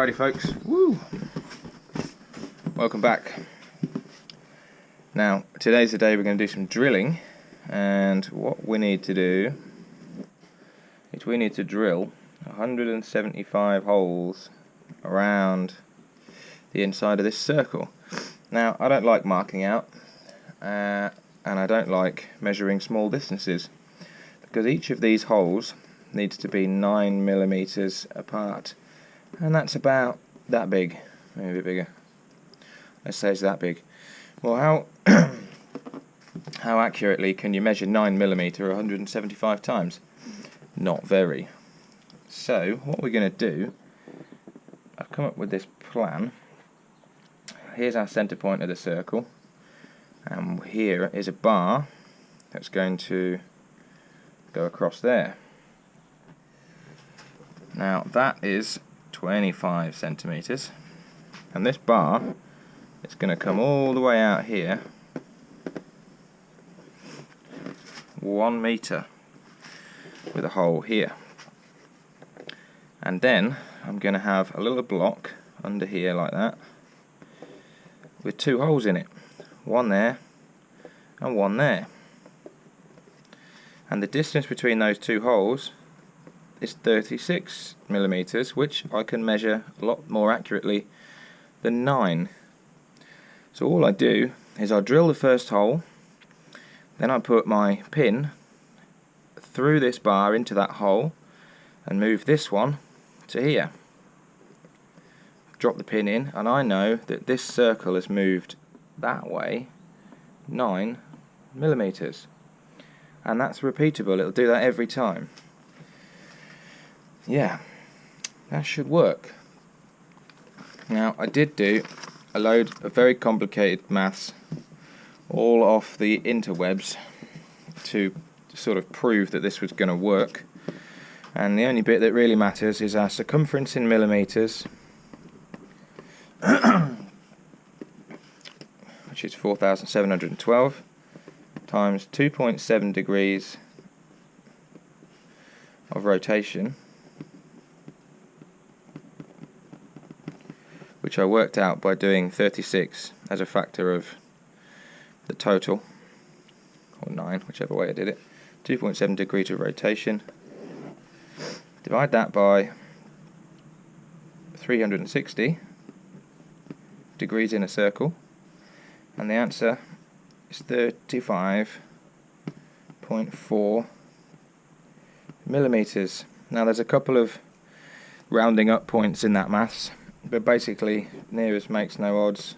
Alrighty folks, woo! Welcome back. Now, today's the day we're going to do some drilling, and what we need to do is we need to drill 175 holes around the inside of this circle. Now, I don't like marking out, and I don't like measuring small distances, because each of these holes needs to be 9 millimeters apart, and that's about that big, maybe a bit bigger. Let's say it's that big. Well, how accurately can you measure 9 millimeter 175 times? Not very. So what we're going to do, I've come up with this plan. Here's our center point of the circle, and here is a bar that's going to go across there. Now that is 25 centimeters, and this bar is going to come all the way out here 1 meter with a hole here, and then I'm going to have a little block under here like that with 2 holes in it, one there and one there, and the distance between those 2 holes is 36 millimeters, which I can measure a lot more accurately than 9. So all I do is I drill the first hole, then I put my pin through this bar into that hole and move this one to here. Drop the pin in, and I know that this circle has moved that way 9 millimeters, and that's repeatable. It'll do that every time. Yeah, that should work. Now, I did do a load of very complicated maths all off the interwebs to sort of prove that this was going to work, and the only bit that really matters is our circumference in millimeters, which is 4,712 times 2.7 degrees of rotation, which I worked out by doing 36 as a factor of the total, or 9, whichever way I did it. 2.7 degrees of rotation. Divide that by 360 degrees in a circle, and the answer is 35.4 millimeters. Now there's a couple of rounding up points in that maths, but basically nearest makes no odds,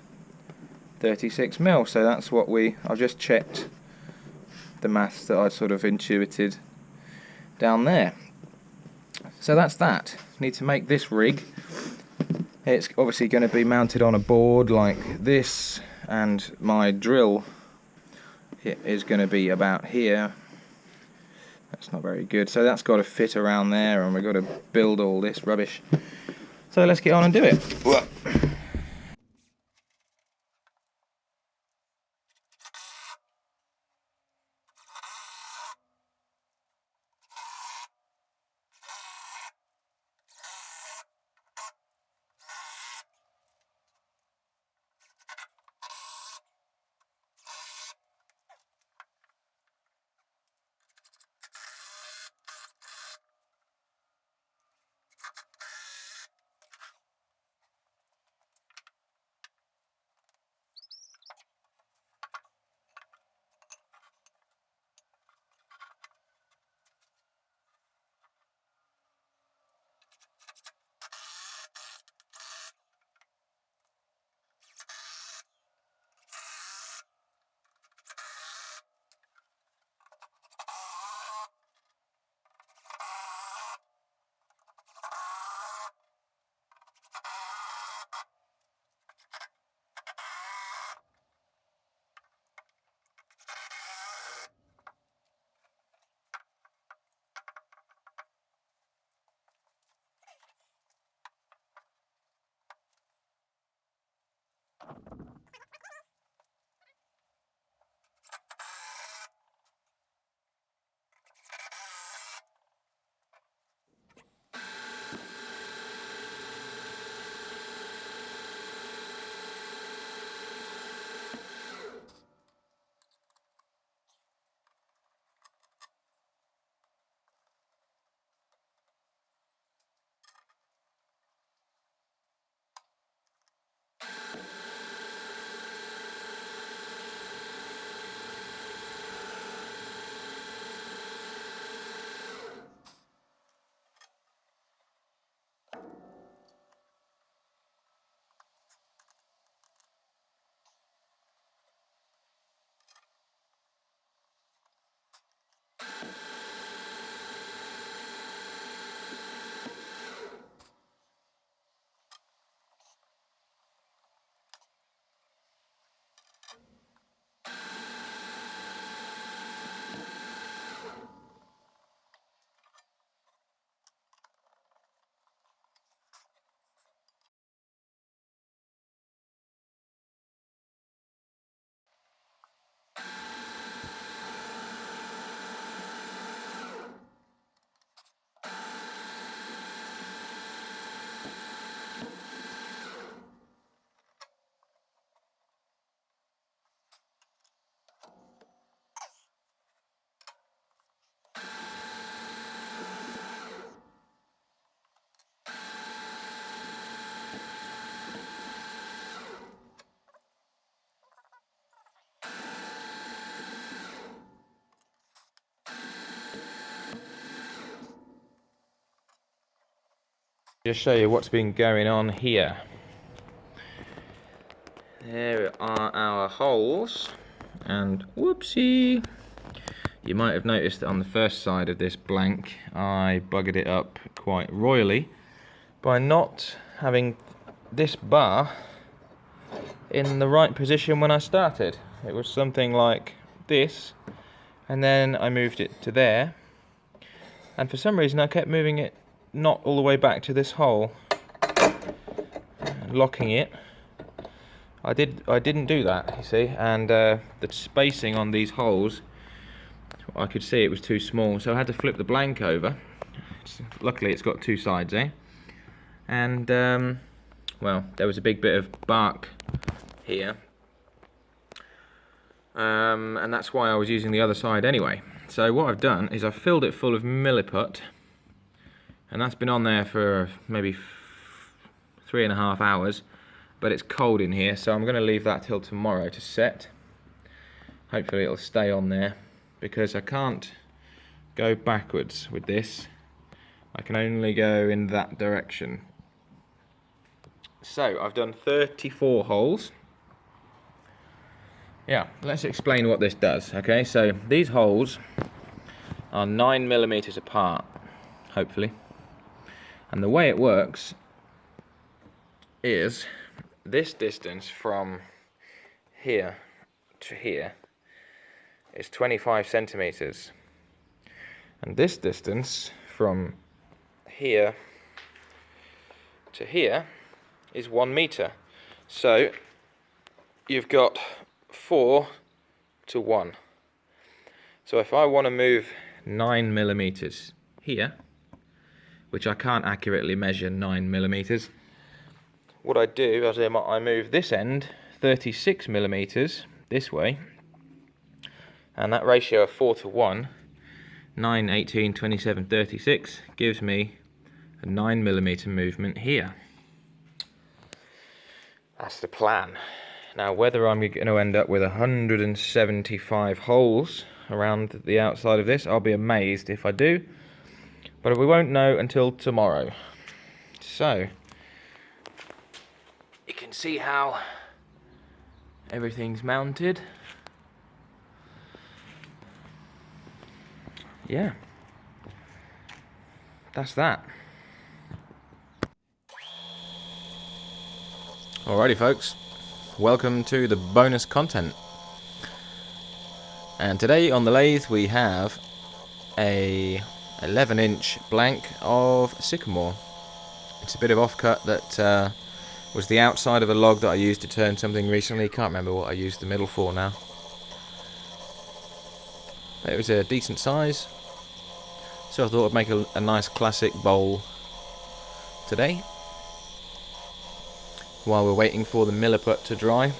36 mil. So that's what I've just checked the maths that I sort of intuited down there. So that's that. Need to make this rig. It's obviously going to be mounted on a board like this, and my drill is going to be about here. That's not very good, so that's got to fit around there, and we've got to build all this rubbish. So let's get on and do it. Just show you what's been going on here. There are our holes, and whoopsie, you might have noticed that on the first side of this blank I buggered it up quite royally by not having this bar in the right position when I started. It was something like this, and then I moved it to there, and for some reason I kept moving it not all the way back to this hole, locking it. I didn't do that, you see, and the spacing on these holes, I could see it was too small, so I had to flip the blank over. Luckily it's got two sides, and well, there was a big bit of bark here, and that's why I was using the other side anyway. So what I've done is I've filled it full of milliput, and that's been on there for maybe 3.5 hours, but it's cold in here, so I'm going to leave that till tomorrow to set. Hopefully it'll stay on there, because I can't go backwards with this. I can only go in that direction. So I've done 34 holes. Yeah, let's explain what this does. Okay, so these holes are 9mm apart, hopefully. And the way it works is this distance from here to here is 25 centimeters, and this distance from here to here is 1 meter. So you've got 4 to 1. So if I want to move 9mm here, which I can't accurately measure 9mm, what I do is I move this end 36mm this way, and that ratio of 4 to 1, 9, 18, 27, 36, gives me a 9mm movement here. That's the plan. Now, whether I'm going to end up with 175 holes around the outside of this, I'll be amazed if I do, but we won't know until tomorrow. So you can see how everything's mounted. Yeah, that's that. Alrighty folks, welcome to the bonus content. And today on the lathe we have a 11-inch blank of Sycamore. It's a bit of offcut that was the outside of a log that I used to turn something recently. Can't remember what I used the middle for now. It was a decent size, so I thought I'd make a nice classic bowl today while we're waiting for the milliput to dry.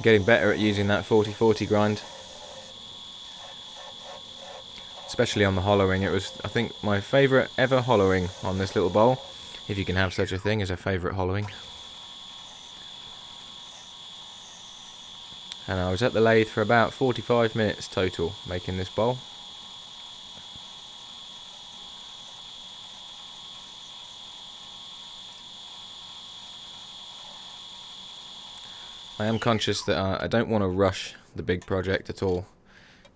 Getting better at using that 40/40 grind, especially on the hollowing. It was, I think, my favourite ever hollowing on this little bowl, if you can have such a thing as a favourite hollowing. And I was at the lathe for about 45 minutes total making this bowl. I am conscious that I don't want to rush the big project at all.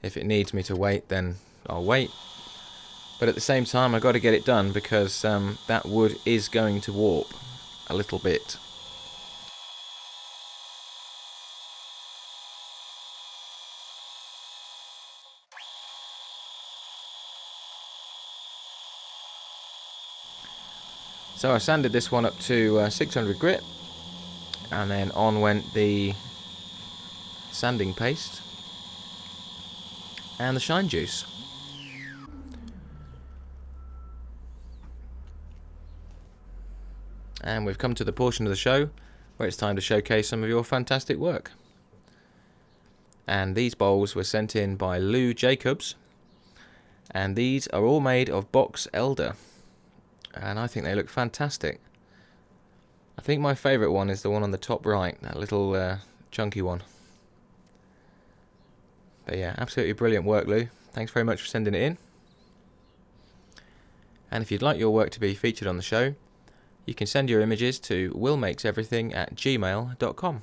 If it needs me to wait, then I'll wait. But at the same time, I've got to get it done, because that wood is going to warp a little bit. So I sanded this one up to 600 grit, and then on went the sanding paste and the shine juice. And we've come to the portion of the show where it's time to showcase some of your fantastic work. And these bowls were sent in by Lou Jacobs, and these are all made of box elder, and I think they look fantastic. I think my favourite one is the one on the top right, that little chunky one. But yeah, absolutely brilliant work, Lou. Thanks very much for sending it in. And if you'd like your work to be featured on the show, you can send your images to willmakeseverything@gmail.com.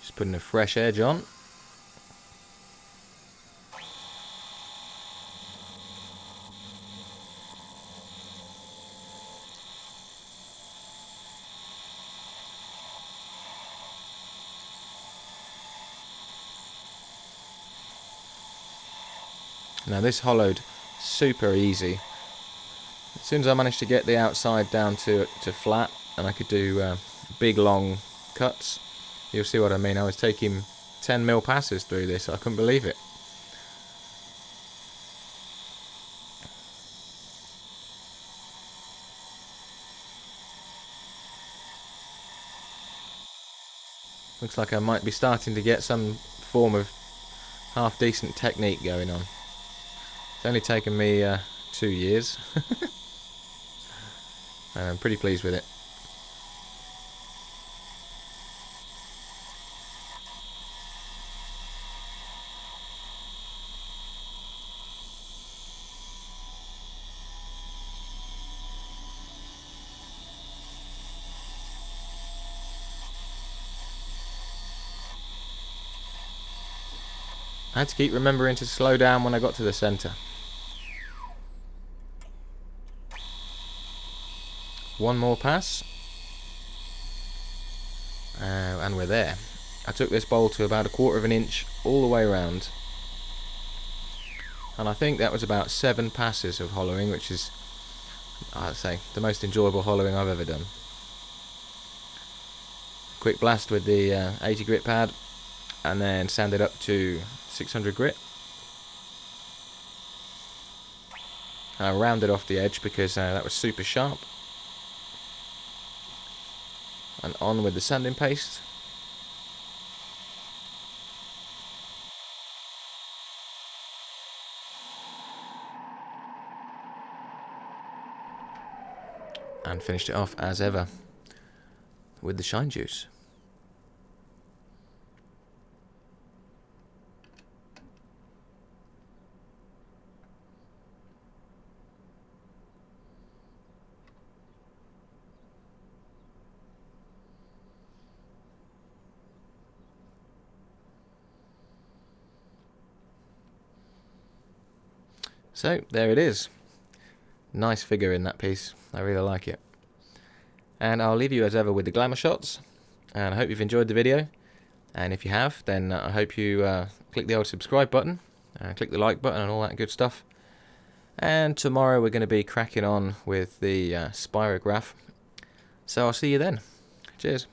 Just putting a fresh edge on. Now this hollowed super easy. As soon as I managed to get the outside down to flat and I could do big long cuts, you'll see what I mean. I was taking 10mm passes through this. I couldn't believe it. Looks like I might be starting to get some form of half decent technique going on. It's only taken me 2 years. And I'm pretty pleased with it. I had to keep remembering to slow down when I got to the centre. One more pass. And we're there. I took this bowl to about 1/4 of an inch all the way around. And I think that was about 7 passes of hollowing, which is, I'd say, the most enjoyable hollowing I've ever done. Quick blast with the 80 grit pad, and then sand it up to 600 grit. I rounded off the edge because that was super sharp. And on with the sanding paste. And finished it off as ever with the shine juice. So there it is. Nice figure in that piece. I really like it. And I'll leave you as ever with the glamour shots. And I hope you've enjoyed the video. And if you have, then I hope you click the old subscribe button, click the like button and all that good stuff. And tomorrow we're going to be cracking on with the Spirograph. So I'll see you then. Cheers.